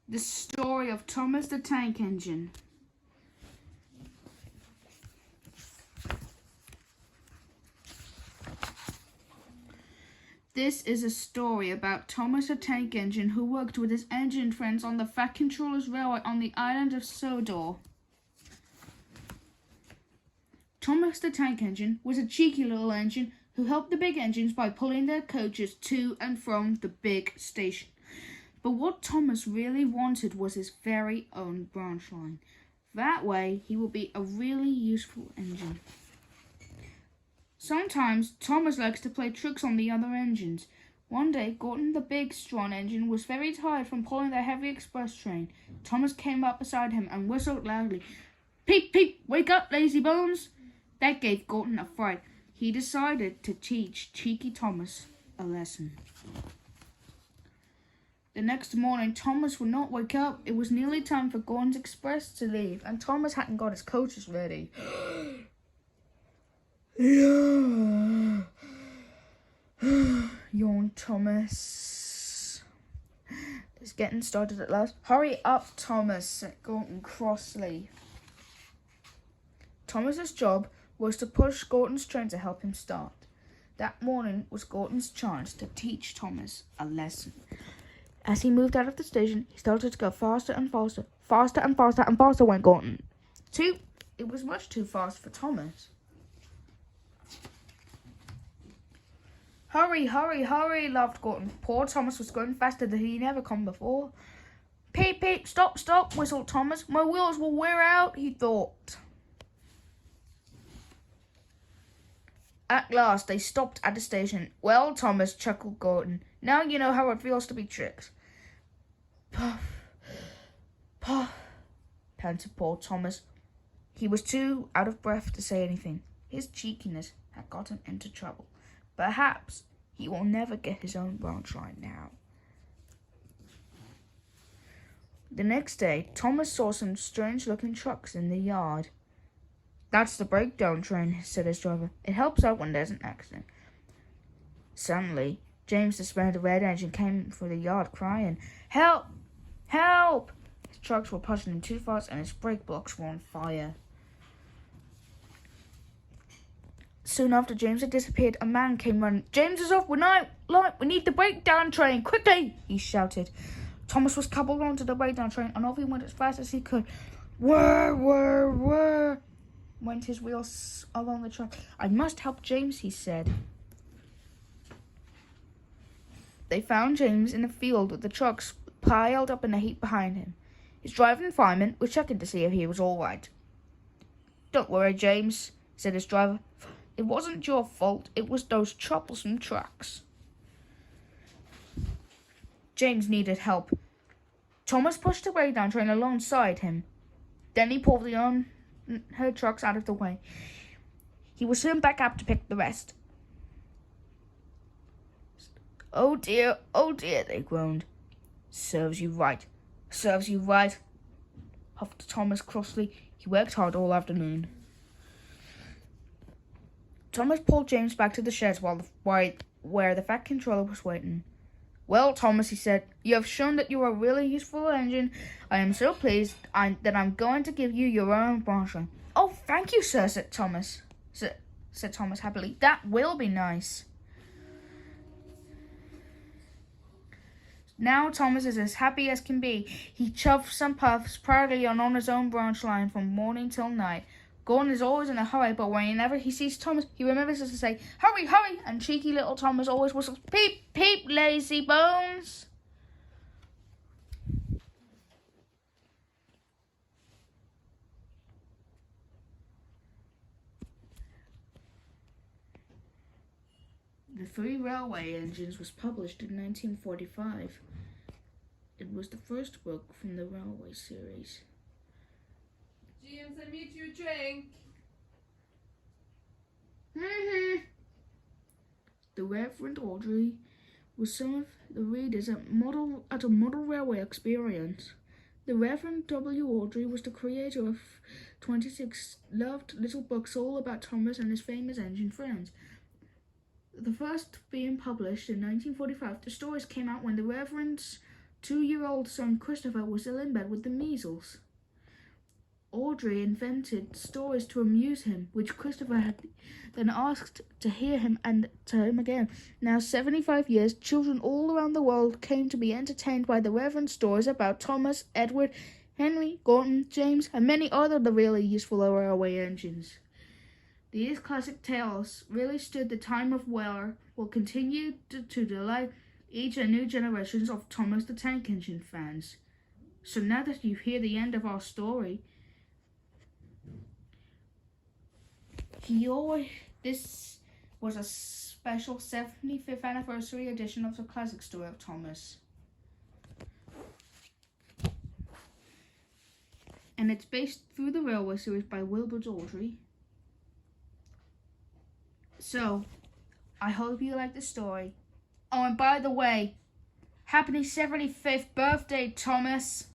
The story of Thomas the Tank Engine. This is a story about Thomas the Tank Engine who worked with his engine friends on the Fat Controllers Railway on the island of Sodor. Thomas the Tank Engine was a cheeky little engine who helped the big engines by pulling their coaches to and from the big station. But what Thomas really wanted was his very own branch line. That way, he would be a really useful engine. Sometimes, Thomas likes to play tricks on the other engines. One day, Gordon the big, strong engine was very tired from pulling the heavy express train. Thomas came up beside him and whistled loudly. "Peep, peep, wake up, lazy bones!" That gave Gordon a fright. He decided to teach cheeky Thomas a lesson. The next morning, Thomas would not wake up. It was nearly time for Gordon's express to leave, and Thomas hadn't got his coaches ready. Yawned Thomas. It's getting started at last. "Hurry up, Thomas," said Gordon crossly. Thomas's job was to push Gordon's train to help him start. That morning was Gordon's chance to teach Thomas a lesson. As he moved out of the station, he started to go faster and faster. Faster and faster and faster went Gordon. It was much too fast for Thomas. "Hurry, hurry, hurry," laughed Gordon. Poor Thomas was going faster than he'd ever come before. "Peep, peep, stop, stop," whistled Thomas. "My wheels will wear out," he thought. At last, they stopped at the station. "Well, Thomas," chuckled Gordon, "now you know how it feels to be tricked." "Puff, puff," panted poor Thomas. He was too out of breath to say anything. His cheekiness had got him into trouble. Perhaps he will never get his own branch line now. The next day, Thomas saw some strange-looking trucks in the yard. "That's the breakdown train," said his driver. "It helps out when there's an accident." Suddenly, James, the spare the red engine, came through the yard crying, "Help! Help!" His trucks were pushing him too fast and his brake blocks were on fire. Soon after James had disappeared, a man came running. "James is off! We need the breakdown train! Quickly!" he shouted. Thomas was coupled onto the breakdown train and off he went as fast as he could. Whir, whir, whir, went his wheels along the track. "I must help James," he said. They found James in a field with the trucks piled up in a heap behind him. His driver and fireman were checking to see if he was all right. "Don't worry, James," said his driver. "It wasn't your fault. It was those troublesome trucks." James needed help. Thomas pushed the breakdown train alongside him. Then he pulled the unheard trucks out of the way. He was soon back up to pick the rest. Oh dear, they groaned. Serves you right, puffed Thomas crossly. He worked hard all afternoon. Thomas pulled James back to the sheds where the Fat Controller was waiting. "Well, Thomas," he said, "you have shown that you are a really useful engine. I am so pleased that I'm going to give you your own branch line." "Oh, thank you, sir," said Thomas happily. "That will be nice." Now Thomas is as happy as can be. He chuffs and puffs proudly on his own branch line from morning till night. Gordon is always in a hurry, but whenever he sees Thomas, he remembers to say, "Hurry, hurry!" And cheeky little Thomas always whistles, "Peep, peep, lazy bones!" The Three Railway Engines was published in 1945. It was the first book from the Railway series. James, I made you a drink. The Reverend Audrey was some of the readers at a model railway experience. The Reverend W. Audrey was the creator of 26 loved little books all about Thomas and his famous engine friends. The first being published in 1945, the stories came out when the Reverend's 2-year-old son Christopher was ill in bed with the measles. Audrey invented stories to amuse him, which Christopher had then asked to hear him and to him again. Now 75 years, children all around the world came to be entertained by the Reverend stories about Thomas, Edward, Henry, Gordon, James, and many other the really useful railway engines. These classic tales really stood the time of wear, will continue to delight each and new generations of Thomas the Tank Engine fans. So now that you hear the end of our story, this was a special 75th anniversary edition of the classic story of Thomas. And it's based through the railway series by Wilbur Dawdry. So, I hope you like the story. Oh, and by the way, happy 75th birthday, Thomas!